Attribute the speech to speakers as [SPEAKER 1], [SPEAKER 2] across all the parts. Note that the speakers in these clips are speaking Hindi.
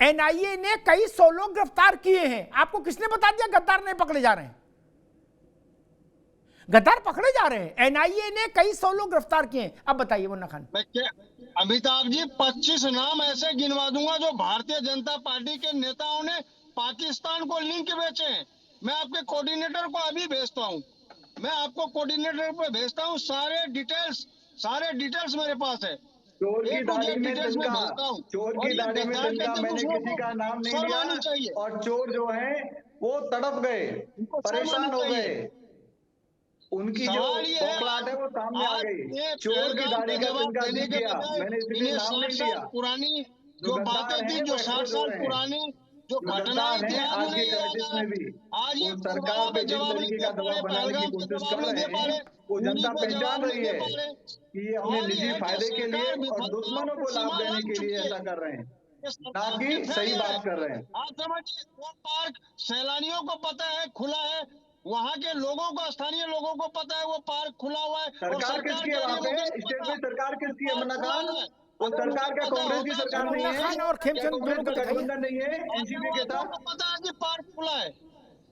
[SPEAKER 1] एनआईए ने कई 100 लोग गिरफ्तार किए हैं। आपको किसने बता दिया गद्दार नहीं पकड़े जा रहे हैं? गद्दार पकड़े जा रहे हैं। एनआईए ने कई 100 लोग गिरफ्तार किए हैं। अब बताइए मुन्ना खान।
[SPEAKER 2] अमिताभ जी 25 नाम ऐसे गिनवा दूंगा जो भारतीय जनता पार्टी के नेताओं ने पाकिस्तान को लिंक बेचे हैं। मैं आपके कोऑर्डिनेटर को अभी भेजता हूँ, मैं आपको कोऑर्डिनेटर पे भेजता हूँ, सारे डिटेल्स मेरे पास है।
[SPEAKER 3] चोर की दाढ़ी में तिनका, चोर की दाढ़ी में तिनका, मैंने किसी का नाम नहीं लिया। और चोर जो है वो तड़प गए, परेशान हो गए, उनकी जो बौखलाहट है वो सामने आ गई। चोर की दाढ़ी का तिनका नहीं किया, मैंने इसलिए नाम नहीं लिया।
[SPEAKER 2] पुरानी जो बातें थी, जो 60 साल पुरानी जो घटनाएं थी,
[SPEAKER 3] आज के क्राइसिस में भी वो सरकार पे जिस तरीके का दबाव बनाने की कोशिश कर रहे हैं, वो जनता पहचान रही है कि ये अपने निजी फायदे के लिए और दुश्मनों को लाभ देने के लिए ऐसा कर रहे हैं, ना कि सही बात कर रहे हैं।
[SPEAKER 2] आप समझिए, वो पार्क सैलानियों को पता है खुला है, वहाँ के लोगों को, स्थानीय लोगों को पता है वो पार्क खुला हुआ है।
[SPEAKER 3] सरकार किसकी है वहाँ पे? स्टेट में सरकार किसकी है मुन्ना खान? वो सरकार क्या कांग्रेस की सरकार नहीं है?
[SPEAKER 1] और खेमचंद दोनों का
[SPEAKER 3] गठबंधन नहीं है एनसीपी के साथ?
[SPEAKER 2] पता है कि पार्क खुला है,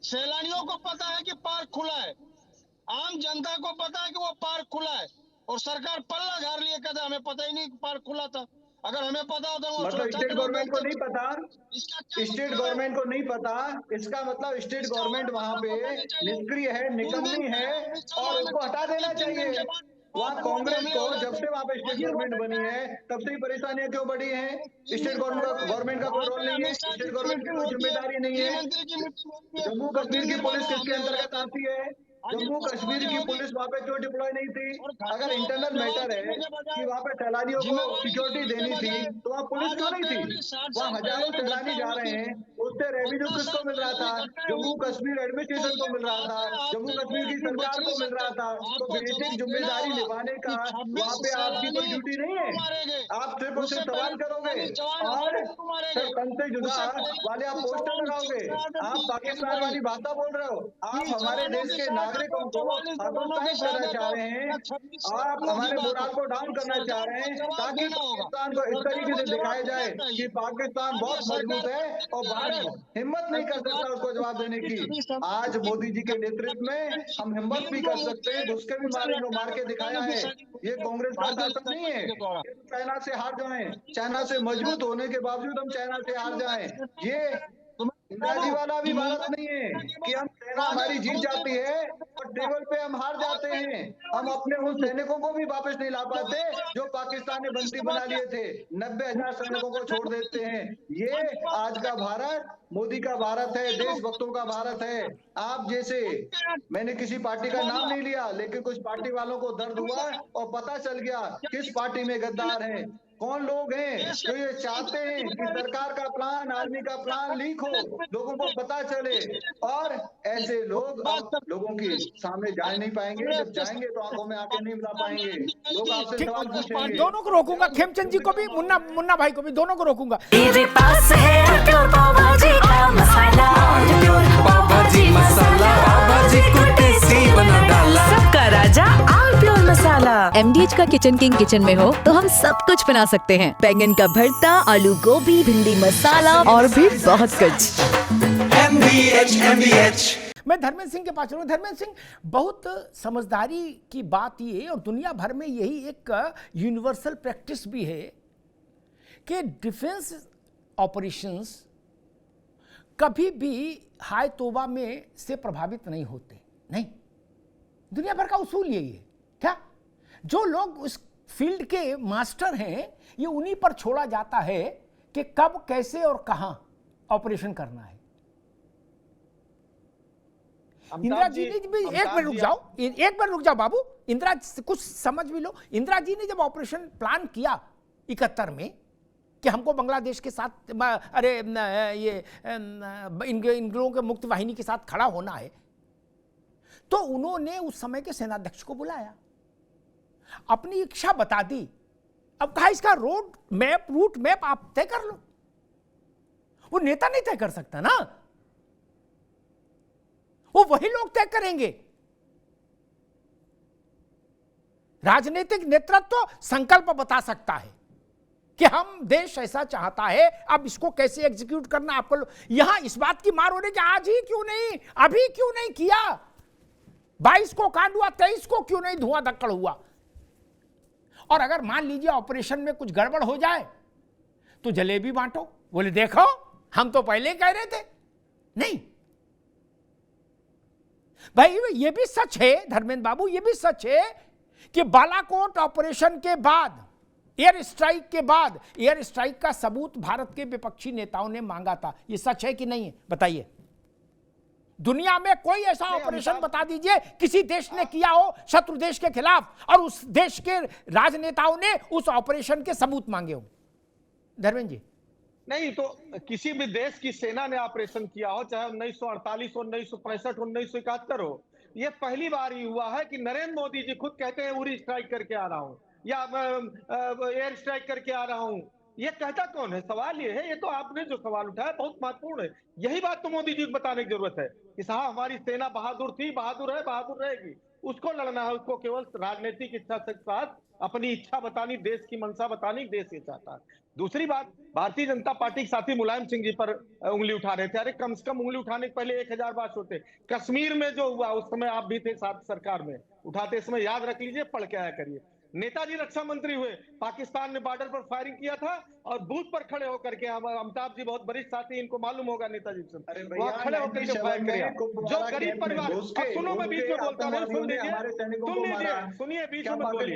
[SPEAKER 2] सैलानियों को पता है कि पार्क खुला है, आम जनता को पता है कि वो पार्क खुला है, और सरकार पल्ला झाड़ लिए कहते हमें पता ही नहीं पार्क खुला था। अगर हमें पता होता तो
[SPEAKER 3] मतलब स्टेट गवर्नमेंट को नहीं पता, स्टेट गवर्नमेंट को नहीं पता, इसका मतलब स्टेट गवर्नमेंट वहाँ पे निष्क्रिय है, निकम्मी है और उसको हटा देना चाहिए। वहाँ कांग्रेस को जब से वहाँ पे स्टेट गवर्नमेंट बनी है तब से ही परेशानियां क्यों बढ़ी हैं? स्टेट गवर्नमेंट का कोई रोल नहीं है, स्टेट गवर्नमेंट की कोई जिम्मेदारी नहीं है। जम्मू कश्मीर की पुलिस किसके अंतर्गत आती है? जम्मू कश्मीर की पुलिस वहाँ पे क्यों डिप्लॉय नहीं थी? अगर इंटरनल मैटर है कि वहाँ पे सैलानियों को सिक्योरिटी देनी थी तो वहाँ पुलिस क्यों नहीं थी? वहाँ हजारों सैलानी जा रहे हैं, उससे रेवेन्यू किसको मिल रहा था? जम्मू कश्मीर एडमिनिस्ट्रेशन को मिल रहा था, जम्मू कश्मीर की सरकार को मिल रहा था। तो बेसिक जिम्मेदारी निभाने का वहाँ पे आपकी कोई ड्यूटी नहीं है। आप सिर्फ उससे सवाल करोगे और सर तन से जुदा वाले आप पोस्टर लगाओगे, आप पाकिस्तान वाली भाषा बोल रहे हो, आप हमारे देश के नागरिकों को हतोत्साहित करना चाह रहे हैं, आप हमारे मोराल को डाउन करना चाह रहे हैं ताकि पाकिस्तान को इस तरीके से दिखाया जाए कि पाकिस्तान बहुत मजबूत है और भारत हिम्मत नहीं कर सकता उसको जवाब देने की। आज मोदी जी के नेतृत्व में हम हिम्मत भी कर सकते हैं, उसके भी मार के दिखाया है। ये कांग्रेस का शासन नहीं है चाइना से हार जाए, चाइना से मजबूत होने के बावजूद हम चाइना से हार जाए। ये इंदिराजी वाला भी भारत नहीं है कि हम सेना हमारी जीत जाती है और टेबल पे हम हार जाते हैं। हम अपने उन सैनिकों को भी वापस नहीं ला पाते जो पाकिस्तान ने बंदी बना लिए थे, 90,000 सैनिकों को छोड़ देते हैं। ये आज का भारत मोदी का भारत है, देशभक्तों का भारत है। आप जैसे, मैंने किसी पार्टी का नाम नहीं लिया, लेकिन कुछ पार्टी वालों को दर्द हुआ और पता चल गया किस पार्टी में गद्दार हैं, कौन लोग हैं जो ये चाहते हैं कि सरकार का प्लान, आर्मी का प्लान लीक हो, लोगों को पता चले। और ऐसे लोग अब लोगों के सामने जा नहीं पाएंगे, जब जाएंगे तो आंखों में आंखें नहीं मिला पाएंगे, लोग आपसे सवाल पूछेंगे।
[SPEAKER 1] दोनों को रोकूंगा, खेमचंद जी को भी, मुन्ना भाई को भी, दोनों को रोकूंगा।
[SPEAKER 4] मेरे पास है प्योर पाव भाजी का मसाला, प्योर पाव भाजी मसाला, पाव भाजी को टेस्टी बना डाला, सबका राजा आल प्योर मसाला। MDH का किचन किंग किचन में हो तो हम सब कुछ बना सकते हैं। बैंगन का भरता, आलू गोभी, भिंडी मसाला और भी बहुत कुछ। MDH।
[SPEAKER 1] मैं धर्मेंद्र सिंह के पास चलूँ। धर्मेंद्र सिंह, बहुत समझदारी की बात ये, और दुनिया भर में यही एक यूनिवर्सल प्रैक्टिस भी है कि डिफेंस ऑपरेशंस कभी भी हाय तौबा में से प्रभावित नहीं होते। नहीं, दुनिया भर का उसूल यही है। क्या जो लोग उस फील्ड के मास्टर हैं, ये उन्हीं पर छोड़ा जाता है कि कब, कैसे और कहां ऑपरेशन करना है। इंदिरा जी ने भी, एक मिनट रुक जाओ बाबू, इंदिरा कुछ समझ भी लो। इंदिरा जी ने जब ऑपरेशन प्लान किया 71 में कि हमको बांग्लादेश के साथ, अरे ये इन लोगों के मुक्त वाहिनी के साथ खड़ा होना है, तो उन्होंने उस समय के सेनाध्यक्ष को बुलाया, अपनी इच्छा बता दी। अब कहा इसका रूट मैप आप तय कर लो। वो नेता नहीं तय कर सकता ना, वो वही लोग तय करेंगे। राजनीतिक नेतृत्व संकल्प बता सकता है कि हम देश ऐसा चाहता है, अब इसको कैसे एग्जीक्यूट करना आपको। यहां इस बात की मार हो रही कि आज ही क्यों नहीं, अभी क्यों नहीं किया, 22 को कांड हुआ, 23 को क्यों नहीं धुआं धक्कड़ हुआ। और अगर मान लीजिए ऑपरेशन में कुछ गड़बड़ हो जाए तो जलेबी बांटो, बोले देखो हम तो पहले कह रहे थे। नहीं भाई, ये भी सच है धर्मेंद्र बाबू, ये भी सच है कि बालाकोट ऑपरेशन के बाद, एयर स्ट्राइक के बाद, एयर स्ट्राइक का सबूत भारत के विपक्षी नेताओं ने मांगा था। ये सच है कि नहीं है, बताइए। दुनिया में कोई ऐसा ऑपरेशन बता दीजिए किसी देश ने किया हो शत्रु देश के खिलाफ और उस देश के राजनेताओं ने उस ऑपरेशन के सबूत मांगे हो। धर्मेंद्र जी,
[SPEAKER 5] नहीं तो किसी भी देश की सेना ने ऑपरेशन किया हो, चाहे 1948 हो, 1965 हो, 1971 हो, ये पहली बार ही हुआ है कि नरेंद्र मोदी जी खुद कहते हैं उरी स्ट्राइक करके आ रहा हूं या एयर स्ट्राइक करके आ रहा हूं। ये कहता कौन है? सवाल ये है, ये तो आपने जो सवाल उठाया बहुत महत्वपूर्ण है। यही बात तो मोदी जी को बताने की जरूरत है कि साहब हमारी सेना बहादुर थी, बहादुर है, बहादुर रहेगी। उसको लड़ना है, उसको केवल राजनीतिक इच्छा के साथ अपनी इच्छा बतानी, देश की मंशा बतानी, देश ये चाहता है। दूसरी बात, भारतीय जनता पार्टी के साथी मुलायम सिंह जी पर उंगली उठा रहे थे। अरे कम से कम उंगली उठाने के पहले 1000 बात सोचते। कश्मीर में जो हुआ उस समय आप भी थे साथ सरकार में, उठाते समय याद रख लीजिए, पढ़ के आया करिए। नेताजी रक्षा मंत्री हुए, पाकिस्तान ने बॉर्डर पर फायरिंग किया था और बूथ पर खड़े होकर के, अमिताभ जी बहुत बरिष्ठ साथी, इनको मालूम होगा नेताजी से, वहां खड़े होकर के फायर किया। जो गरीब परिवार, सुनो मैं बीच में बोलता हूँ, सुन लीजिए, सुनिए, बीच में बोलिए।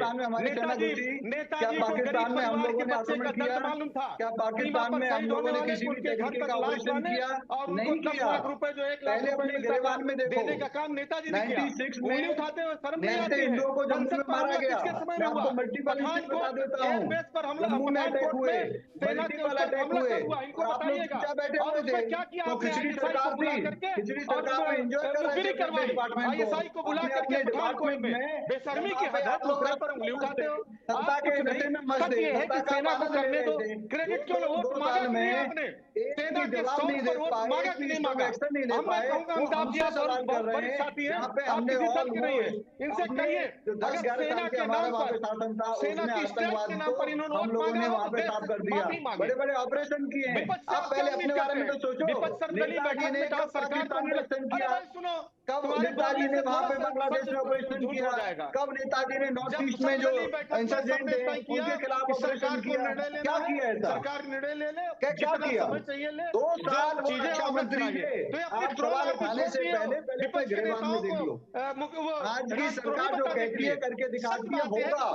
[SPEAKER 5] नेताजी को गरीब परिवार के बच्चे का दर्द मालूम था,
[SPEAKER 3] पाकिस्तान में हम लोगों ने किसी भी तरीके का ऑपरेशन किया नहीं किया।
[SPEAKER 5] 10 लाख रुपए जो 1 लाख रुपए देने का काम नेताजी ने किया।
[SPEAKER 3] 96
[SPEAKER 5] उंगली उठाते हुए शर्म नहीं आती है।
[SPEAKER 3] हिंदुओं को जम्मू में मारा गया।
[SPEAKER 5] मैं आपको मल्टीपल बता देता हूं, पर हमला अटैक हुए, मल्टीपल अटैक हुए, इनको बताइएगा और उसमें क्या किया आपने? पिछली सरकार थी, पिछली सरकार में एंजॉय कर रहे थे डिपार्टमेंट को बुला करके डिपार्टमेंट में बेशर्मी की हद है। दूसरे पर उंगली उठाते हो, सत्ता के नशे में मस्त है कि सेना को करने दो। क्रेडिट क्यों वोट मांगा नहीं आपने? सेना के जवाब नहीं दे पाए, मांगा कि नहीं मांगा? एक्शन नहीं ले पाए। अमिताभ जी बहुत बड़े साथी हैं, आप किसी दल के नहीं है, इनसे कहिए अगर सेना के नाम पर, सेना की स्ट्रेंथ के नाम पर इन्होंने
[SPEAKER 3] हम लोगों ने वहां पे साफ कर दिया। बड़े बड़े ऑपरेशन किए हैं। आप पहले अपने बारे में तो सोचो। नेताजी ने कब पाकिस्तान में एक्शन किया? कब नेताजी ने वहां पे बांग्लादेश में ऑपरेशन किया? कब नेताजी ने नॉर्थ ईस्ट में जो इंसर्जेंट है उनके खिलाफ ऑपरेशन किया? क्या किया ऐसा?
[SPEAKER 5] सरकार निर्णय ले ले,
[SPEAKER 3] क्या किया? 2 साल वो रक्षा मंत्री थे। आप सवाल उठाने से पहले अपने गिरबान में देख लो। आज की सरकार जो कहती है करके दिखाती है, होगा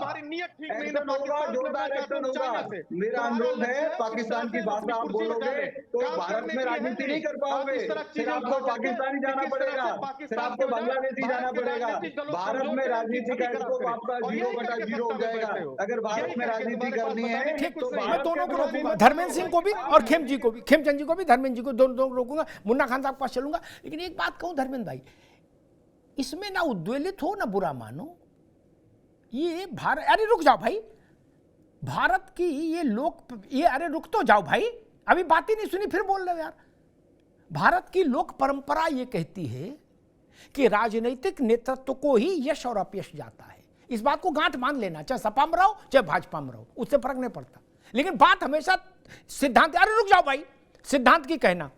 [SPEAKER 3] एक्शन होगा, जोरदार एक्शन होगा। मेरा अनुरोध है, पाकिस्तान की भाषा आप बोलोगे तो भारत में राजनीति नहीं कर पाओगे। फिर आपको पाकिस्तानी जाना पड़ेगा, फिर आपको बांग्लादेशी जाना पड़ेगा। भारत में राजनीति का स्कोप आपका 0/0 हो जाएगा। अगर भारत में राजनीति करनी है
[SPEAKER 1] ठीक, तो मैं दोनों को रोकूंगा, धर्मेंद्र सिंह को भी और खेमचंद जी को भी, खेमचंद जी को भी, धर्मेंद्र जी को, दोनों रोकूंगा। मुन्ना खान साहब के पास चलूंगा। लेकिन एक बात कहूं धर्मेंद्र भाई, इसमें ना उद्वेलित हो ना बुरा मानो। ये भारत, अरे रुक जाओ भाई, भारत की ये अरे रुक तो जाओ भाई, अभी बात ही नहीं सुनी फिर बोल रहे हो यार। भारत की लोक परंपरा ये कहती है कि राजनीतिक नेतृत्व को ही यश और अपयश जाता है। इस बात को गांठ मान लेना, चाहे सपा में रहो चाहे भाजपा में रहो, उससे फर्क नहीं पड़ता। लेकिन बात हमेशा सिद्धांत, अरे रुक जाओ भाई, सिद्धांत की कहना,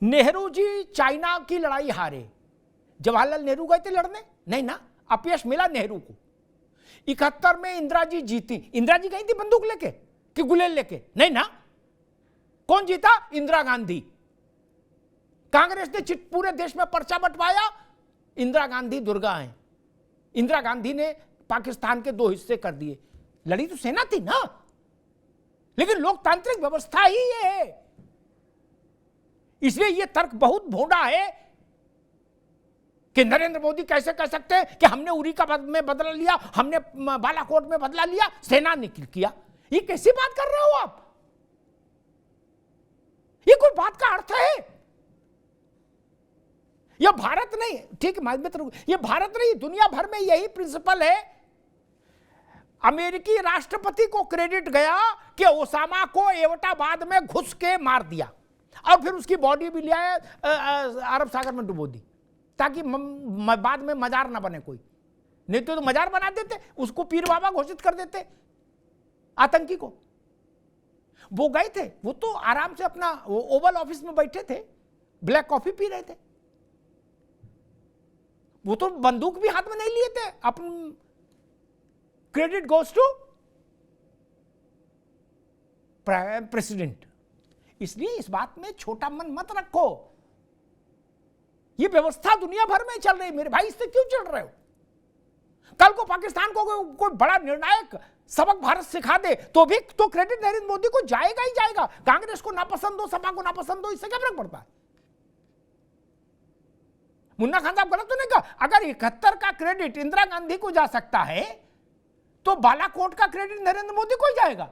[SPEAKER 1] नेहरू जी चाइना की लड़ाई हारे, जवाहरलाल नेहरू गए थे लड़ने, नहीं ना, अपयश मिला नेहरू को। 71 में इंदिरा जी जीती, इंदिरा जी गई थी बंदूक लेके कि गुलेल लेके, नहीं ना। कौन जीता? इंदिरा गांधी। कांग्रेस ने पूरे देश में पर्चा बंटवाया, इंदिरा गांधी दुर्गा हैं। इंदिरा गांधी ने पाकिस्तान के 2 हिस्से कर दिए। लड़ी तो सेना थी ना, लेकिन लोकतांत्रिक व्यवस्था ही ये है। इसलिए यह तर्क बहुत भोंडा है कि नरेंद्र मोदी कैसे कह सकते हैं कि हमने उरी का में बदला लिया, हमने बालाकोट में बदला लिया, सेना ने किया। ये कैसी बात कर रहे हो आप? ये कोई बात का अर्थ है? यह भारत नहीं, ठीक है, ये भारत नहीं, दुनिया भर में यही प्रिंसिपल है। अमेरिकी राष्ट्रपति को क्रेडिट गया कि ओसामा को एबटाबाद में घुस के मार दिया और फिर उसकी बॉडी भी लिया अरब सागर में डुबो दी, ताकि बाद में मजार ना बने कोई। नहीं तो मजार बना देते, उसको पीर बाबा घोषित कर देते आतंकी को। वो गए थे, वो तो आराम से अपना ओवल ऑफिस में बैठे थे, ब्लैक कॉफी पी रहे थे, वो तो बंदूक भी हाथ में नहीं लिए थे। अपन क्रेडिट गोज टू प्रेसिडेंट। इसलिए इस बात में छोटा मन मत रखो। ये व्यवस्था दुनिया भर में चल रही है मेरे भाई, इससे क्यों चल रहे हो? कल को पाकिस्तान को कोई बड़ा निर्णायक सबक भारत सिखा दे तो भी तो क्रेडिट नरेंद्र मोदी को जाएगा ही जाएगा। कांग्रेस को नापसंद हो, सपा को नापसंद हो, इससे क्या फर्क पड़ता है? मुन्ना खान साहब गलत तो नहीं कहा। अगर 71 का क्रेडिट इंदिरा गांधी को जा सकता है तो बालाकोट का क्रेडिट नरेंद्र मोदी को ही जाएगा।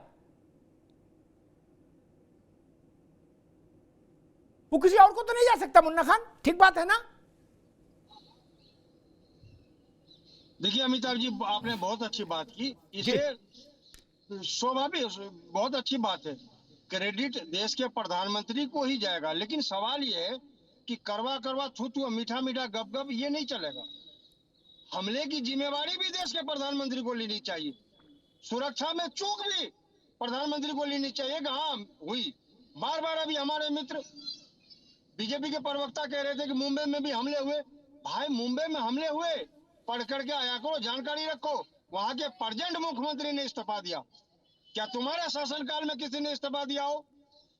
[SPEAKER 1] वो किसी और को तो नहीं जा सकता। मुन्ना खान, ठीक बात है ना?
[SPEAKER 2] देखिए अमिताभ जी, आपने बहुत अच्छी बात की। इसे स्वाभाविक, बहुत अच्छी बात है, क्रेडिट देश के प्रधानमंत्री को ही जाएगा। लेकिन सवाल ये है कि करवा करवा थू थू, मीठा मीठा गप गप, ये नहीं चलेगा। हमले की जिम्मेवारी भी देश के प्रधानमंत्री को लेनी चाहिए। सुरक्षा में चूक भी प्रधानमंत्री को लेनी चाहिए कि हाँ हुई। बार बार अभी हमारे मित्र बीजेपी के प्रवक्ता कह रहे थे कि मुंबई में भी हमले हुए। भाई मुंबई में हमले हुए, पढ़ करके आया करो, जानकारी रखो। वहां के प्रेजेंट मुख्यमंत्री ने इस्तीफा दिया। क्या तुम्हारे शासनकाल में किसी ने इस्तीफा दिया हो?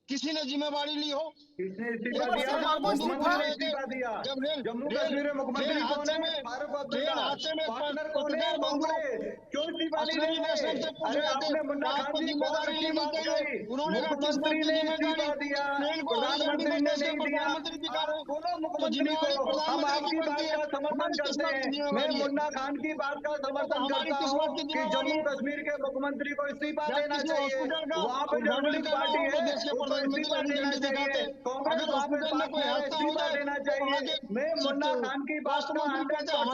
[SPEAKER 2] किसी ने जिम्मेवारी ली हो?
[SPEAKER 3] किसने इस्तीफा दिया? मुख्यमंत्री ने इस्तीफा दिया। जम्मू कश्मीर में मुख्यमंत्री कौन है? फारूक अब्दुल्ला। पार्टनर कौन है? कांग्रेस। क्यों इस्तीफा नहीं देंगे? अरे आपने मुन्ना खान जी बहुत अच्छी बात कही। मुख्यमंत्री ने इस्तीफा दिया, प्रधानमंत्री ने नहीं दिया। बोलो मुख्यमंत्री को, हम आपकी बात का समर्थन करते हैं। मैं मुन्ना खान की बात का समर्थन करता हूँ कि जम्मू कश्मीर के मुख्यमंत्री को इस्तीफा देना चाहिए। वहाँ पे जो रूलिंग पार्टी है उसको इस्तीफा देना चाहिए। कांग्रेस वहाँ पे पार्टनर है, इस्तीफा देना चाहिए। मैं मुन्ना खान की बात का 100% समर्थन करता हूँ।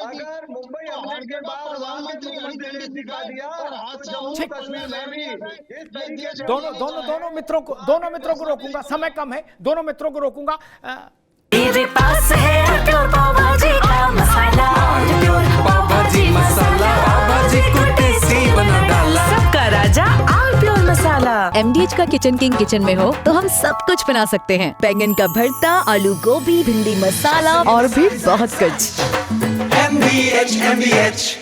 [SPEAKER 3] अगर मुंबई हमले के बाद वहाँ के मुख्यमंत्री ने इस्तीफा दिया तो जम्मू कश्मीर में भी इस तरीके से
[SPEAKER 1] दोनों मित्रों को रोकूंगा, समय कम है, दोनों मित्रों को रोकूंगा।
[SPEAKER 4] मेरे पास है प्योर पाव भाजी का मसाला, प्योर पाव भाजी मसाला, पाव भाजी को टेस्टी बना डाला, सबका राजा और प्योर मसाला। MDH का किचन किंग किचन में हो तो हम सब कुछ बना सकते हैं। बैंगन का भरता, आलू गोभी, भिंडी मसाला और भी बहुत कुछ।
[SPEAKER 6] MDH